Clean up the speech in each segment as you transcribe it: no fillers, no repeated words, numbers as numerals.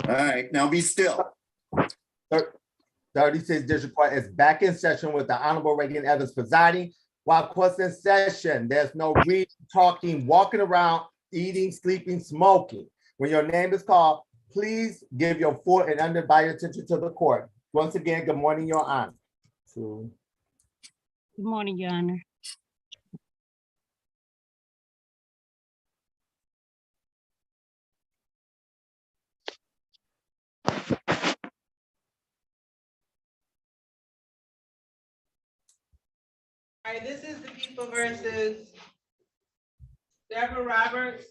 All right, now be still. 36th District Court is back in session with the Honorable Raeigen Evans presiding. While court's in session, there's no reading, talking, walking around, eating, sleeping, smoking. When your name is called, please give your full and undivided attention to the court. Once again, good morning, Your Honor. Good morning, Your Honor. All right, this is the people versus Deborah Roberts,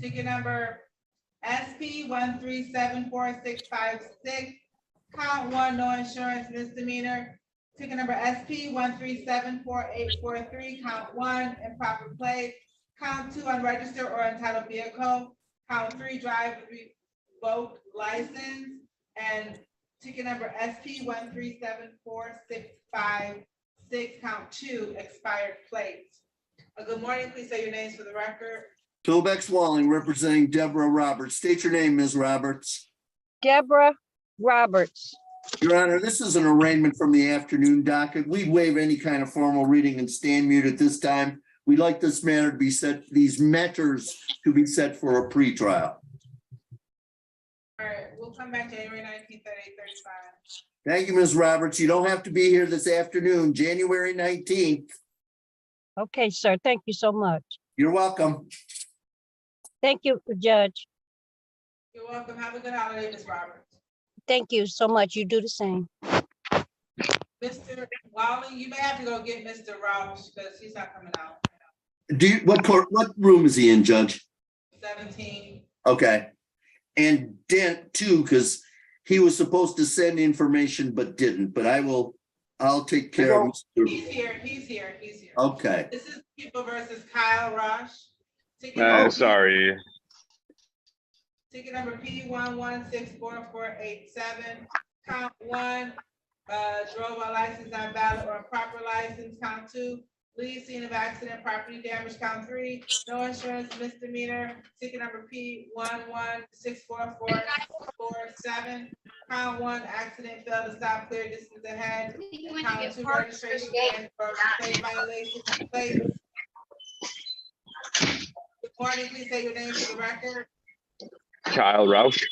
ticket number SP 1374656, count one, no insurance misdemeanor. Ticket number SP 1374843, count one, improper plate. Count two, unregistered or untitled vehicle. Count three, drive revoked license. And ticket number SP 1374656, count two, expired plates. Good morning, please say your names for the record. Tobex Walling representing Deborah Roberts. State your name, Ms. Roberts. Deborah Roberts. Your Honor, this is an arraignment from the afternoon docket. We'd waive any kind of formal reading and stand mute at this time. We'd like this matter to be set, these matters to be set for a pretrial. All right, we'll come back January 19th at 8:35. Thank you, Ms. Roberts. You don't have to be here this afternoon, January 19th. Okay, sir. Thank you so much. You're welcome. Thank you, Judge. You're welcome. Have a good holiday, Ms. Roberts. Thank you so much. You do the same. Mr. Walling, you may have to go get Mr. Roush because he's not coming out. What room is he in, Judge? 17. Okay. And Dent too, because he was supposed to send information but didn't, but I'll take care of Mr. He's here. Okay. This is people versus Kyle Rosh. Sorry. Ticket number P116447, count one, drove a license not valid or improper license. Count two, leave scene of accident, property damage. Count three, no insurance misdemeanor. Ticket number P116447, count one, accident, failed to stop, clear distance ahead. Count two, registration and or plate violation. Plate. Good morning, please say your name for the record. Kyle Roush.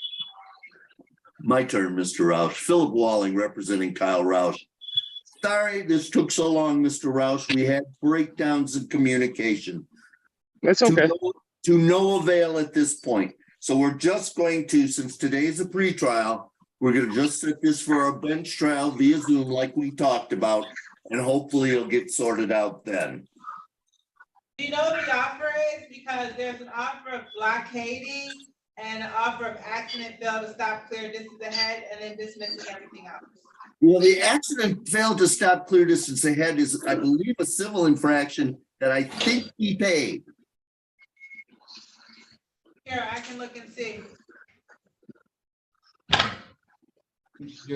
My turn, Mr. Roush. Philip Walling representing Kyle Roush. Sorry this took so long, Mr. Roush. We had breakdowns in communication. That's okay. To no avail at this point. So we're just going to, since today's a pretrial, we're going to just set this for a bench trial via Zoom like we talked about, and hopefully it'll get sorted out then. Do you know what the offer is? Because there's an offer of blockading and an offer of accident failed to stop, clear distance ahead, and then dismissing everything else. Well, the accident failed to stop clear distance ahead is, I believe, a civil infraction that I think he paid. Here, I can look and see. Is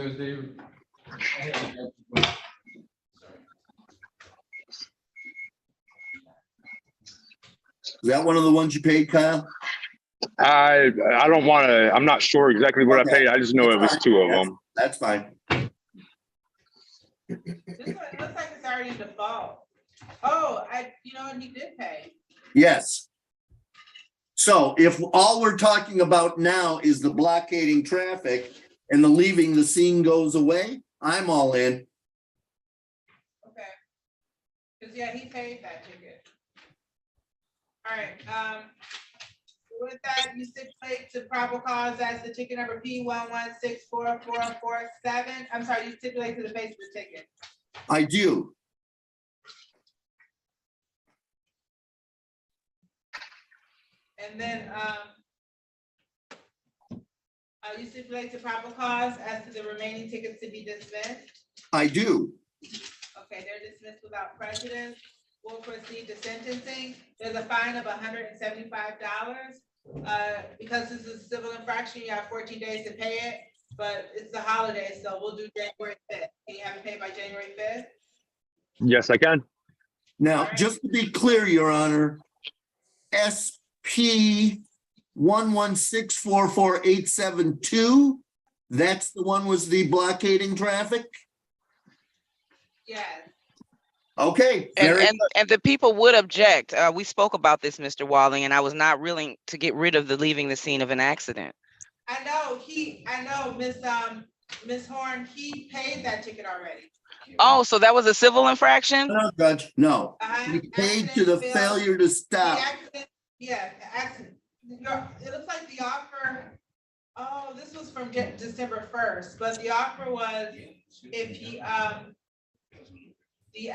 that one of the ones you paid, Kyle? I don't want to. I'm not sure exactly what I paid. I just know it was two of them. That's fine. This one looks like it's already in default. Oh, you know what, he did pay. Yes. So if all we're talking about now is the blockading traffic and the leaving the scene goes away, I'm all in. Okay. Because yeah, he paid that ticket. All right, with that, you stipulate to probable cause as the ticket number P116447. I'm sorry, you stipulate to the face of the ticket. I do. And then you stipulate to probable cause as to the remaining tickets to be dismissed. I do. Okay, they're dismissed without prejudice. We'll proceed to sentencing. There's a fine of $175. Because this is a civil infraction, you have 14 days to pay it, but it's a holiday, so we'll do January 5th. Can you have it paid by January 5th? Yes, I can. Now, just to be clear, Your Honor, SP 11644-872. That's the one was the blockading traffic. Yes. Okay, very And the people would object. We spoke about this, Mr. Walling, and I was not willing to get rid of the leaving the scene of an accident. I know, Ms. Horn, he paid that ticket already. Oh, so that was a civil infraction? No, Judge, no. Uh-huh. He paid to the Accident bill. failure to The stop. accident, yeah, the accident, it looks like the offer, oh, this was from December 1st, but the offer was if he, the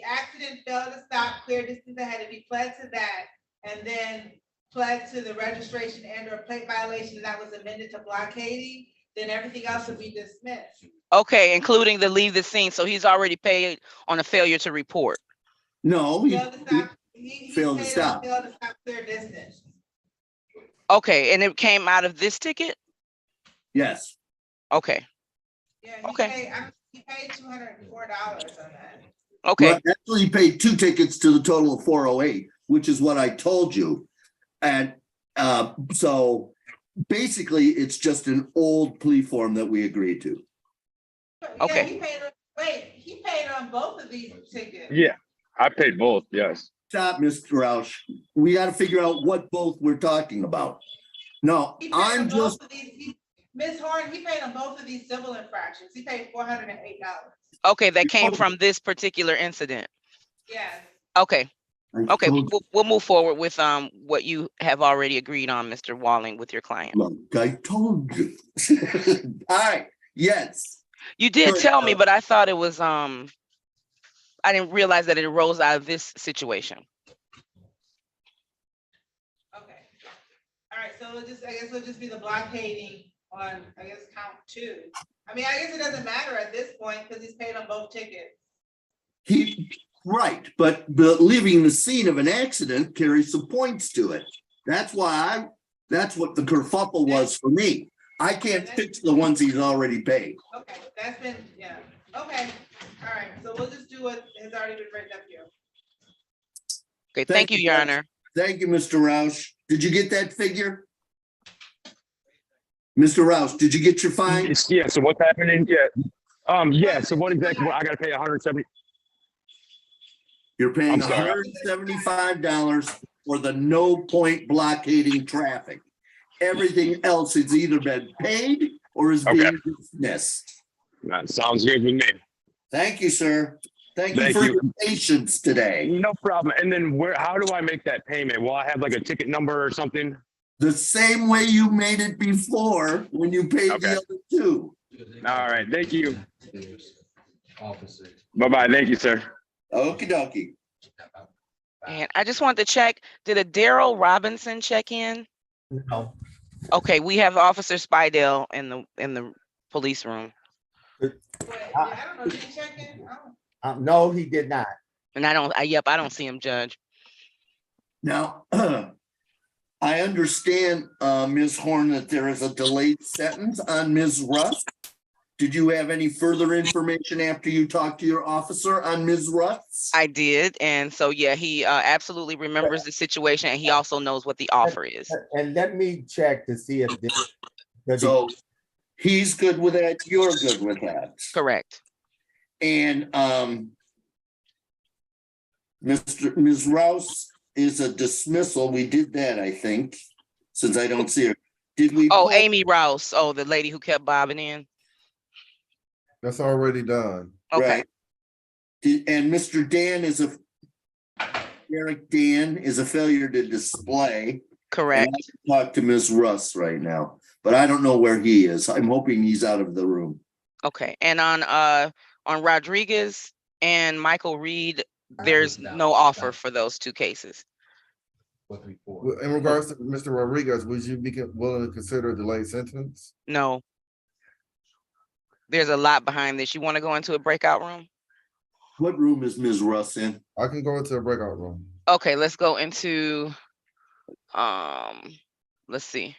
accident failed to stop, clear distance ahead, if he pled to that, and then pled to the registration and or plate violation that was amended to blockading, then everything else would be dismissed. Okay, including the leave the scene. So he's already paid on a failure to report. No, Failed to stop, he failed to paid stop. on failed to stop clear distance. Okay, and it came out of this ticket? yes. Okay, Yeah, Okay. he paid $204 on that. okay, Well, actually, he paid 2 tickets to the total of 408, which is what I told you. And so basically, it's just an old plea form that we agreed to. Okay. Yeah, he paid on both of these tickets. Yeah, I paid both, yes. Stop, Mr. Roush. We got to figure out what both we're talking about. No, He paid I'm on both just, of these, Ms. Horn, he paid on both of these civil infractions. He paid $408. okay, that came from this particular incident. Yes. Okay, okay, Look, we'll move forward with what you have already agreed on, Mr. Walling, with your client. I told you. All right, yes. You did Good. tell me, but I thought it was, I didn't realize that it arose out of this situation. Okay. All right, so I guess it'll just be the blockading on, I guess, count 2. I mean, I guess it doesn't matter at this point because he's paid on both tickets. Right, but leaving the scene of an accident carries some points to it. That's why that's what the kerfuffle was for me. I can't fix the ones he's already paid. Okay, that's been, yeah, okay. All right, so we'll just do what has already been written up here. Okay, thank you, Your Judge. Honor. Thank you, Mr. Roush. Did you get that figure? Mr. Roush, did you get your fine? Yeah, so what's happening? Yeah, so what exactly, I gotta pay 170? You're paying I'm sorry. $175 for the no point blockading traffic. Everything else has either been paid or is Okay. being dismissed. That sounds good with me. Thank you, sir. Thank you Thank for you. your patience today. No problem. And then how do I make that payment? Will I have like a ticket number or something? The same way you made it before when you paid Okay. the other 2. All right, thank you. Officer. Bye-bye, thank you, sir. Okie dokie. And I just wanted to check, did a Daryl Robinson check in? No. Okay, we have Officer Spidell in the police room. Wait, I don't know, did he check in? Oh. No, he did not. And I don't see him, Judge. Now, I understand, Ms. Horn, that there is a delayed sentence on Ms. Russ. Did you have any further information after you talked to your officer on Ms. Russ? I did, and so, yeah, he absolutely remembers the situation, and he also knows what the offer is. And let me check to see if this. So he's good with that, you're good with that. Correct. And Ms. Rouse is a dismissal. We did that, I think, since I don't see her. Did we? Oh, Amy Rouse. Oh, the lady who kept bobbing in. That's already done. Okay, Right. And Mr. Dan is Eric Dan is a failure to display. correct. And I can talk to Ms. Russ right now, but I don't know where he is. I'm hoping he's out of the room. Okay, and on Rodriguez and Michael Reed, there's no offer for those 2 cases. In regards to Mr. Rodriguez, would you be willing to consider a delayed sentence? No. There's a lot behind this. You want to go into a breakout room? What room is Ms. Russ in? I can go into a breakout room. Okay, let's go into, let's see.